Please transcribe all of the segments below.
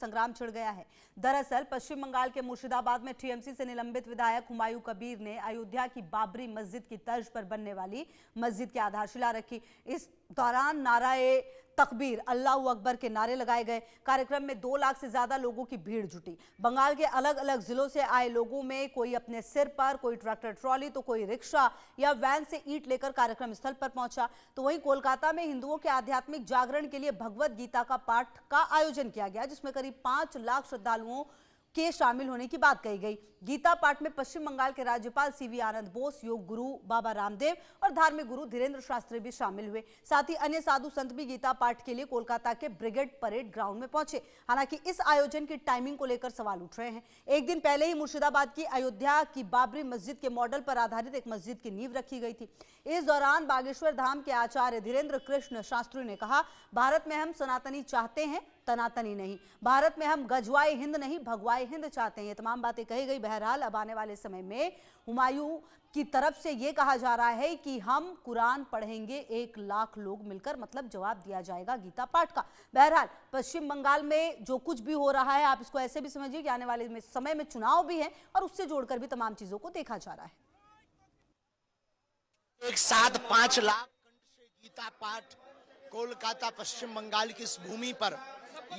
संग्राम छिड़ गया है। दरअसल पश्चिम बंगाल के मुर्शिदाबाद में टीएमसी से निलंबित विधायक हुमायूं कबीर ने अयोध्या की बाबरी मस्जिद की तर्ज पर बनने वाली मस्जिद की आधारशिला रखी। इस दौरान नाराए तकबीर, अल्लाहू अकबर के नारे लगाए गए। कार्यक्रम में 2 लाख से ज्यादा लोगों की भीड़ जुटी। बंगाल के अलग अलग जिलों से आए लोगों में कोई अपने सिर पर, कोई ट्रैक्टर ट्रॉली तो कोई रिक्शा या वैन से ईंट लेकर कार्यक्रम स्थल पर पहुंचा। तो वहीं कोलकाता में हिंदुओं के आध्यात्मिक जागरण के लिए भगवत गीता का पाठ का आयोजन किया गया, जिसमें करीब 5 लाख श्रद्धालुओं के शामिल होने की बात कही गई। गीता पाठ में पश्चिम बंगाल के राज्यपाल सीवी आनंद बोस, योग गुरु बाबा रामदेव और धार्मिक गुरु धीरेन्द्र शास्त्री भी शामिल हुए। साथ ही अन्य साधु संत भी गीता पाठ के लिए कोलकाता के ब्रिगेड परेड ग्राउंड में पहुंचे। हालांकि इस आयोजन की टाइमिंग को लेकर सवाल उठ रहे हैं। एक दिन पहले ही मुर्शिदाबाद की अयोध्या की बाबरी मस्जिद के मॉडल पर आधारित एक मस्जिद की नींव रखी गई थी। इस दौरान बागेश्वर धाम के आचार्य धीरेन्द्र कृष्ण शास्त्री ने कहा, भारत में हम सनातनी चाहते हैं, तनातनी नहीं। भारत में हम गजवाए हिंद नहीं, भगवाए हिंद चाहते हैं। ये तमाम बातें कही गई। बहरहाल अब आने वाले समय में हुमायूं की तरफ से ये कहा जा रहा है कि हम कुरान पढ़ेंगे 1 लाख लोग मिलकर, मतलब जवाब दिया जाएगा गीता पाठ का। बहरहाल पश्चिम बंगाल में जो कुछ भी हो रहा है, आप इसको ऐसे भी समझिए कि आने वाले समय में चुनाव भी है और उससे जोड़कर भी तमाम चीजों को देखा जा रहा है। एक साथ 5 लाख कंठ से गीता पाठ कोलकाता पश्चिम बंगाल की इस भूमि पर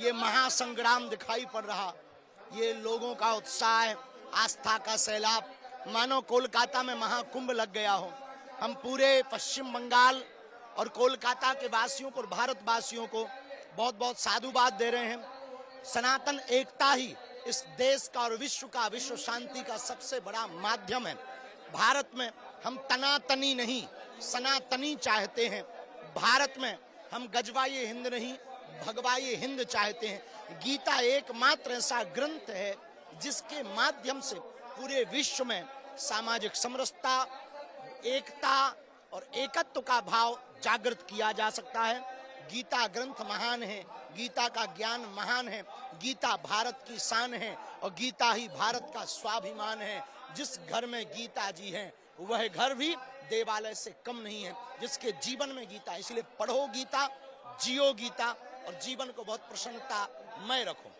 ये महासंग्राम दिखाई पड़ रहा। ये लोगों का उत्साह, आस्था का सैलाब, मानो कोलकाता में महाकुंभ लग गया हो। हम पूरे पश्चिम बंगाल और कोलकाता के वासियों को और भारतवासियों को बहुत बहुत साधुवाद दे रहे हैं। सनातन एकता ही इस देश का और विश्व का, विश्व शांति का सबसे बड़ा माध्यम है। भारत में हम तनातनी नहीं, सनातनी चाहते हैं। भारत में हम गजवाए हिंद नहीं, भगवाए हिंद चाहते हैं। गीता एकमात्र ऐसा ग्रंथ है जिसके माध्यम से पूरे विश्व में सामाजिक समरसता, एकता और एकत्व का भाव जागृत किया जा सकता है। गीता ग्रंथ महान है, गीता का ज्ञान महान है, गीता भारत की शान है और गीता ही भारत का स्वाभिमान है। जिस घर में गीता जी हैं वह घर भी देवालय से कम नहीं है। जिसके जीवन में गीता, इसलिए पढ़ो गीता, जियो गीता और जीवन को बहुत प्रसन्नतामय रखो।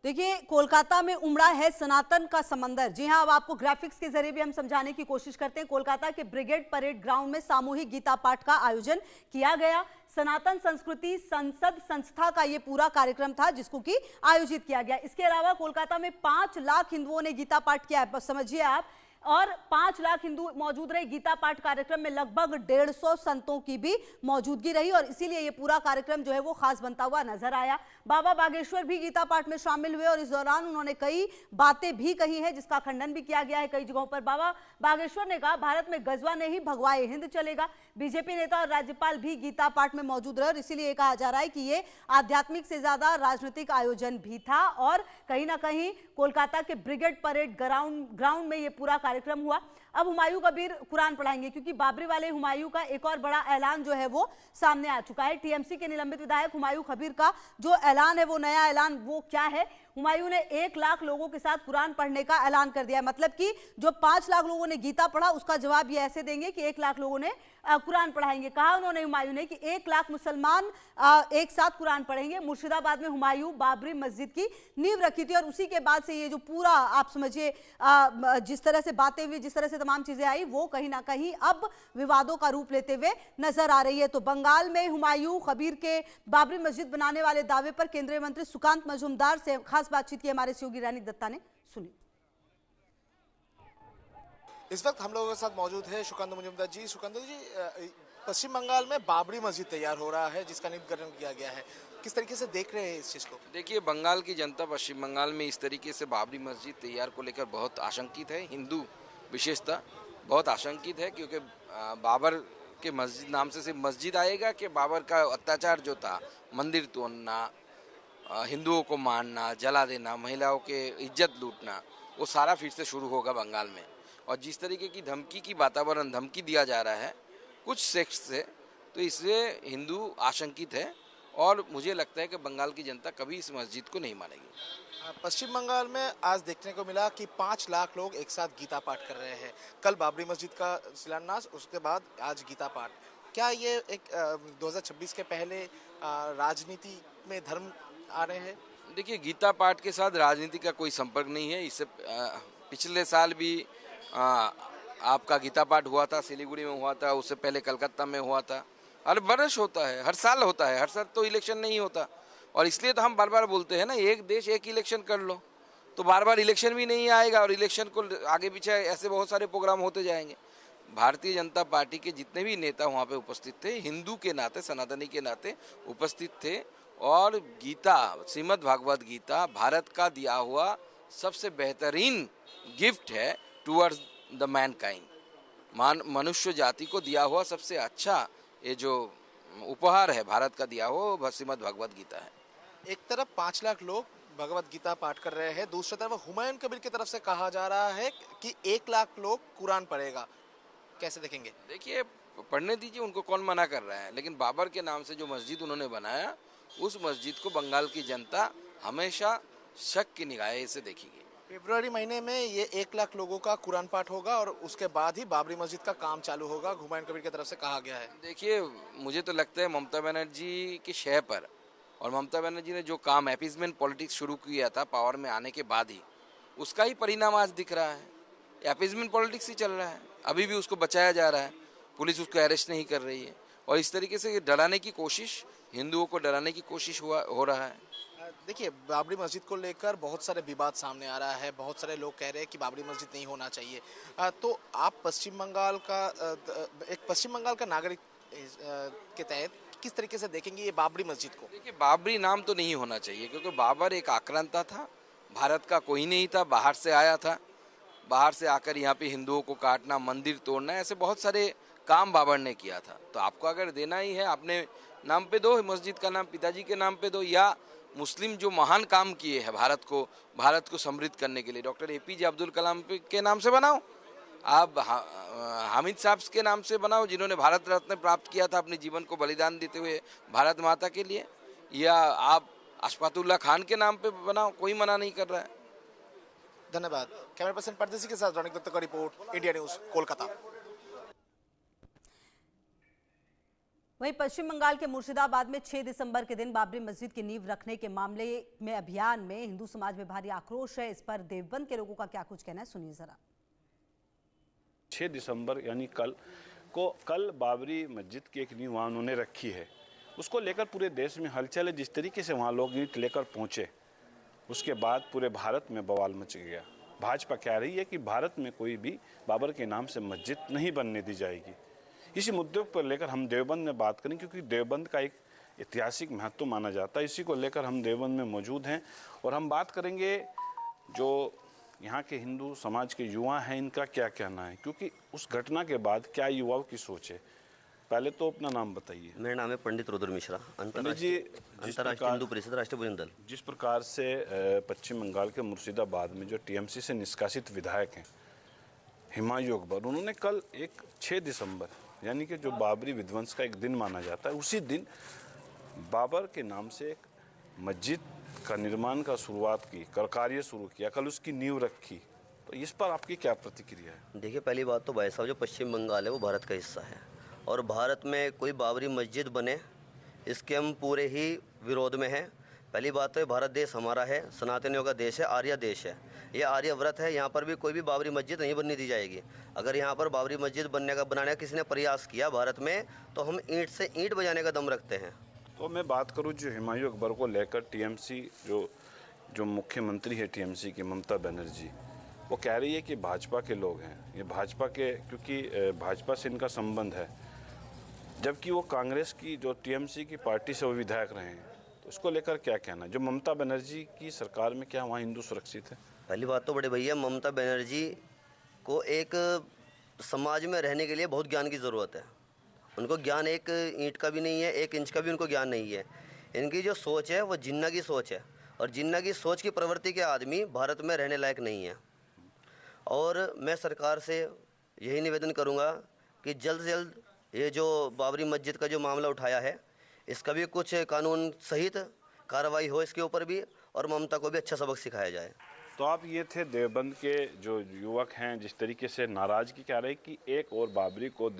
देखिए, कोलकाता में उमड़ा है सनातन का समंदर। जी हां, अब आपको ग्राफिक्स के जरिए भी हम समझाने की कोशिश करते हैं। कोलकाता के ब्रिगेड परेड ग्राउंड में सामूहिक गीता पाठ का आयोजन किया गया। सनातन संस्कृति संसद संस्था का ये पूरा कार्यक्रम था जिसको कि आयोजित किया गया। इसके अलावा कोलकाता में 5 लाख हिंदुओं ने गीता पाठ किया है, समझिए आप, और 5 लाख हिंदू मौजूद रहे। गीता पाठ कार्यक्रम में लगभग 150 संतों की भी मौजूदगी रही और इसीलिए ये पूरा कार्यक्रम जो है वो खास बनता हुआ नजर आया। बाबा बागेश्वर भी गीता पाठ में शामिल हुए और इस दौरान उन्होंने कई बातें भी कही हैं जिसका खंडन भी किया गया है कई जगहों पर। बाबा बागेश्वर ने कहा, भारत में गजवा नहीं, भगवाए हिंद चलेगा। बीजेपी नेता और राज्यपाल भी गीता पाठ में मौजूद रहे और इसीलिए कहा जा रहा है कि ये आध्यात्मिक से ज्यादा राजनीतिक आयोजन भी था और कहीं ना कहीं कोलकाता के ब्रिगेड परेड ग्राउंड में ये पूरा कार्यक्रम हुआ। अब हुमायूं कबीर कुरान पढ़ाएंगे क्योंकि बाबरी वाले हुमायूं का एक और बड़ा ऐलान जो है वो सामने आ चुका है। टीएमसी के निलंबित विधायक हुमायूं कबीर का जो ऐलान है, वो नया ऐलान वो क्या है? हुमायूं ने 1 लाख लोगों के साथ कुरान पढ़ने का ऐलान कर दिया है। मतलब कि जो 5 लाख लोगों ने गीता पढ़ा उसका जवाब ये ऐसे देंगे कि 1 लाख लोगों ने कुरान पढ़ाएंगे। कहा उन्होंने हुमायूं ने कि 1 लाख मुसलमान एक साथ कुरान पढ़ेंगे। मुर्शिदाबाद में हुमायूं बाबरी मस्जिद की नींव रखी थी और उसी के बाद से ये जो पूरा आप समझिए जिस तरह से बातें हुई, जिस तरह से तमाम चीजें आई, वो कहीं ना कहीं अब विवादों का रूप लेते हुए नजर आ रही है। तो बंगाल में हुमायूं कबीर के बाबरी मस्जिद बनाने वाले दावे पर केंद्रीय मंत्री सुकांत मजूमदार से खास बातचीत की हमारे सहयोगी रानी दत्ता ने। सुनिए। इस वक्त हम लोगों के साथ मौजूद है सुकांत मजूमदार जी। सुकांत जी, पश्चिम बंगाल में बाबरी मस्जिद तैयार हो रहा है जिसका नामकरण किया गया है, किस तरीके से देख रहे हैं इस चीज को? देखिए, बंगाल की जनता पश्चिम बंगाल में इस तरीके से बाबरी मस्जिद तैयार को लेकर बहुत आशंकित है। हिंदू विशेषता बहुत आशंकित है क्योंकि बाबर के मस्जिद नाम से सिर्फ मस्जिद आएगा कि बाबर का अत्याचार जो था, मंदिर तोड़ना, हिंदुओं को मारना, जला देना, महिलाओं के इज्जत लूटना, वो सारा फिर से शुरू होगा बंगाल में। और जिस तरीके की धमकी की वातावरण, धमकी दिया जा रहा है कुछ सेक्ट से, तो इससे हिंदू आशंकित है और मुझे लगता है कि बंगाल की जनता कभी इस मस्जिद को नहीं मानेगी। पश्चिम बंगाल में आज देखने को मिला कि 5 लाख लोग एक साथ गीता पाठ कर रहे हैं। कल बाबरी मस्जिद का शिलान्यास, उसके बाद आज गीता पाठ। क्या ये एक 2026 के पहले राजनीति में धर्म आ रहे हैं? देखिए, गीता पाठ के साथ राजनीति का कोई संपर्क नहीं है। इससे पिछले साल भी आपका गीता पाठ हुआ था, सिलीगुड़ी में हुआ था, उससे पहले कलकत्ता में हुआ था। हर वर्ष होता है, हर साल होता है, हर साल तो इलेक्शन नहीं होता। और इसलिए तो हम बार बार बोलते हैं ना, एक देश एक इलेक्शन कर लो, तो बार बार इलेक्शन भी नहीं आएगा और इलेक्शन को आगे पीछे ऐसे बहुत सारे प्रोग्राम होते जाएंगे। भारतीय जनता पार्टी के जितने भी नेता वहाँ पे उपस्थित थे, हिंदू के नाते, सनातनी के नाते उपस्थित थे। और गीता, श्रीमद् भागवत गीता भारत का दिया हुआ सबसे बेहतरीन गिफ्ट है टूवर्ड्स द मैनकाइंड। मनुष्य जाति को दिया हुआ सबसे अच्छा ये जो उपहार है भारत का दिया हुआ, वो श्रीमद् भागवत गीता है। एक तरफ 5 लाख लोग भगवत गीता पाठ कर रहे हैं, दूसरी तरफ हुमायूं कबीर की तरफ से कहा जा रहा है कि 1 लाख लोग कुरान पढ़ेगा। कैसे देखेंगे? देखिए, पढ़ने दीजिए, उनको कौन मना कर रहा है। लेकिन बाबर के नाम से जो मस्जिद उन्होंने बनाया, उस मस्जिद को बंगाल की जनता हमेशा शक की निगाह से देखेगी। फरवरी महीने में ये 1 लाख लोगों का कुरान पाठ होगा और उसके बाद ही बाबरी मस्जिद का काम चालू होगा, हुमायूं कबीर की तरफ से कहा गया है। देखिए, मुझे तो लगता है ममता बनर्जी की शय पर, और ममता बनर्जी ने जो काम एपीजमेंट पॉलिटिक्स शुरू किया था पावर में आने के बाद ही, उसका ही परिणाम आज दिख रहा है। एपीजमेंट पॉलिटिक्स ही चल रहा है, अभी भी उसको बचाया जा रहा है, पुलिस उसको अरेस्ट नहीं कर रही है, और इस तरीके से डराने की कोशिश, हिंदुओं को डराने की कोशिश हो रहा है। देखिए, बाबरी मस्जिद को लेकर बहुत सारे विवाद सामने आ रहा है, बहुत सारे लोग कह रहे हैं कि बाबरी मस्जिद नहीं होना चाहिए। तो आप पश्चिम बंगाल का नागरिक के तहत किस तरीके से देखेंगे ये बाबरी मस्जिद को? देखिए, बाबरी नाम तो नहीं होना चाहिए, क्योंकि बाबर एक आक्रांता था, भारत का कोई नहीं था, बाहर से आया था। बाहर से आकर यहाँ पे हिंदुओं को काटना, मंदिर तोड़ना, ऐसे बहुत सारे काम बाबर ने किया था। तो आपको अगर देना ही है, अपने नाम पे दो, मस्जिद का नाम पिताजी के नाम पे दो, या मुस्लिम जो महान काम किए हैं भारत को समृद्ध करने के लिए, डॉक्टर एपीजे अब्दुल कलाम के नाम से बनाओ, आप हामिद साहब के नाम से बनाओ, जिन्होंने भारत रत्न प्राप्त किया था अपने जीवन को बलिदान देते हुए भारत माता के लिए, या आप अशफाकुल्लाह खान के नाम पे बनाओ, कोई मना नहीं कर रहा है। धन्यवाद। कैमरा पर्सन परदेसी के साथ रौनक दत्ता का रिपोर्ट, इंडिया न्यूज, कोलकाता। वहीं पश्चिम बंगाल के मुर्शिदाबाद में 6 दिसंबर के दिन बाबरी मस्जिद की नींव रखने के मामले में अभियान में हिंदू समाज में भारी आक्रोश है। इस पर देवबंद के लोगों का क्या कुछ कहना है, सुनिए जरा। 6 दिसंबर यानी कल बाबरी मस्जिद की एक नींव वहाँ उन्होंने रखी है, उसको लेकर पूरे देश में हलचल है। जिस तरीके से वहाँ लोग ईंट लेकर पहुँचे, उसके बाद पूरे भारत में बवाल मच गया। भाजपा कह रही है कि भारत में कोई भी बाबर के नाम से मस्जिद नहीं बनने दी जाएगी। इसी मुद्दे पर लेकर हम देवबंद में बात करें, क्योंकि देवबंद का एक ऐतिहासिक महत्व माना जाता है। इसी को लेकर हम देवबंद में मौजूद हैं और हम बात करेंगे जो यहाँ के हिंदू समाज के युवा हैं, इनका क्या कहना है, क्योंकि उस घटना के बाद क्या युवाओं की सोच है। पहले तो अपना नाम बताइए। मेरा नाम है पंडित रुद्र मिश्रा, अंतर्राष्ट्रीय हिंदू परिषद राष्ट्रीय भोजन दल। जिस प्रकार से पश्चिम बंगाल के मुर्शिदाबाद में जो टीएमसी से निष्कासित विधायक हैं हुमायूं अकबर, उन्होंने कल एक 6 दिसंबर यानी कि जो बाबरी विध्वंस का एक दिन माना जाता है, उसी दिन बाबर के नाम से एक मस्जिद का निर्माण का शुरुआत की, कार्य शुरू किया, कल उसकी नींव रखी। तो इस पर आपकी क्या प्रतिक्रिया है? देखिए, पहली बात तो भाई साहब, जो पश्चिम बंगाल है वो भारत का हिस्सा है और भारत में कोई बाबरी मस्जिद बने इसके हम पूरे ही विरोध में हैं। पहली बात तो भारत देश हमारा है, सनातनियों का देश है, आर्य देश है, ये आर्य व्रत है। यहाँ पर भी कोई भी बाबरी मस्जिद नहीं बनने दी जाएगी। अगर यहाँ पर बाबरी मस्जिद बनाने का किसी ने प्रयास किया भारत में, तो हम ईंट से ईंट बजाने का दम रखते हैं। तो मैं बात करूँ जो हुमायूं अकबर को लेकर टीएमसी जो मुख्यमंत्री है टीएमसी की ममता बनर्जी, वो कह रही है कि भाजपा के लोग हैं, ये भाजपा के, क्योंकि भाजपा से इनका संबंध है, जबकि वो कांग्रेस की जो टीएमसी की पार्टी से वो विधायक रहे हैं। तो उसको लेकर क्या कहना, जो ममता बनर्जी की सरकार में क्या वहाँ हिंदू सुरक्षित है? पहली बात तो बड़े भैया, ममता बनर्जी को एक समाज में रहने के लिए बहुत ज्ञान की ज़रूरत है। उनको ज्ञान एक ईंट का भी नहीं है, 1 इंच का भी उनको ज्ञान नहीं है। इनकी जो सोच है वो जिन्ना की सोच है, और जिन्ना की सोच की प्रवृत्ति के आदमी भारत में रहने लायक नहीं है। और मैं सरकार से यही निवेदन करूंगा कि जल्द से जल्द ये जो बाबरी मस्जिद का जो मामला उठाया है, इसका भी कुछ कानून सहित कार्रवाई हो इसके ऊपर भी, और ममता को भी अच्छा सबक सिखाया जाए। तो आप ये थे देवबंद के जो युवक हैं, जिस तरीके से नाराज़गी कह रहे कि एक और बाबरी को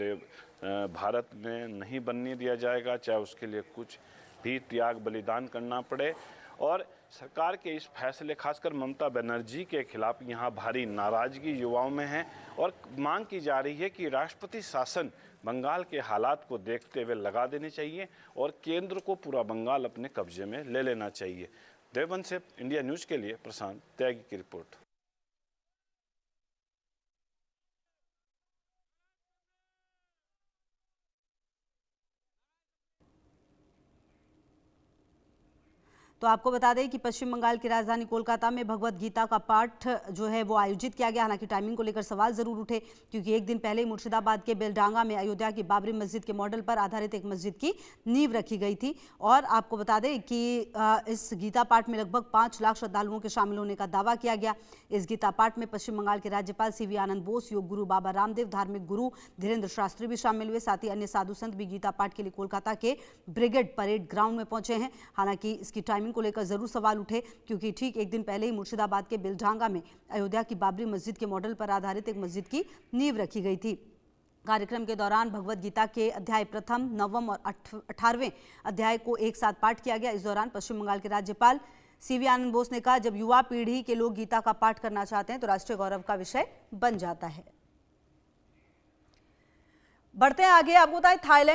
भारत में नहीं बनने दिया जाएगा, चाहे उसके लिए कुछ भी त्याग बलिदान करना पड़े। और सरकार के इस फैसले, खासकर ममता बनर्जी के खिलाफ यहाँ भारी नाराजगी युवाओं में है और मांग की जा रही है कि राष्ट्रपति शासन बंगाल के हालात को देखते हुए लगा देने चाहिए और केंद्र को पूरा बंगाल अपने कब्जे में ले लेना चाहिए। देवबंद से इंडिया न्यूज़ के लिए प्रशांत त्यागी की रिपोर्ट। तो आपको बता दें कि पश्चिम बंगाल की राजधानी कोलकाता में भगवत गीता का पाठ जो है वो आयोजित किया गया। हालांकि टाइमिंग को लेकर सवाल जरूर उठे, क्योंकि एक दिन पहले ही मुर्शिदाबाद के बेलडांगा में अयोध्या की बाबरी मस्जिद के मॉडल पर आधारित एक मस्जिद की नींव रखी गई थी। और आपको बता दें कि इस गीता पाठ में लगभग 5 लाख श्रद्धालुओं के शामिल होने का दावा किया गया। इस गीता पाठ में पश्चिम बंगाल के राज्यपाल CV आनंद बोस, योग गुरु बाबा रामदेव, धार्मिक गुरु धीरेन्द्र शास्त्री भी शामिल हुए। साथ ही अन्य साधु संत भी गीता पाठ के लिए कोलकाता के ब्रिगेड परेड ग्राउंड में पहुंचे हैं। हालांकि इसकी टाइमिंग को लेकर जरूर सवाल उठे, क्योंकि ठीक एक दिन पहले ही मुर्शिदाबाद के बेलडांगा में अयोध्या की बाबरी मस्जिद के मॉडल पर आधारित एक मस्जिद की नींव रखी गई थी। कार्यक्रम के दौरान भगवत गीता के अध्याय प्रथम, नवम और 18वें अध्याय को एक साथ पाठ किया गया। इस दौरान पश्चिम बंगाल के राज्यपाल CV आनंद बोस ने कहा, जब युवा पीढ़ी के लोग गीता का पाठ करना चाहते हैं तो राष्ट्रीय गौरव का विषय बन जाता है। बढ़ते हैं आगे। आपको बताएं, थाईलैंड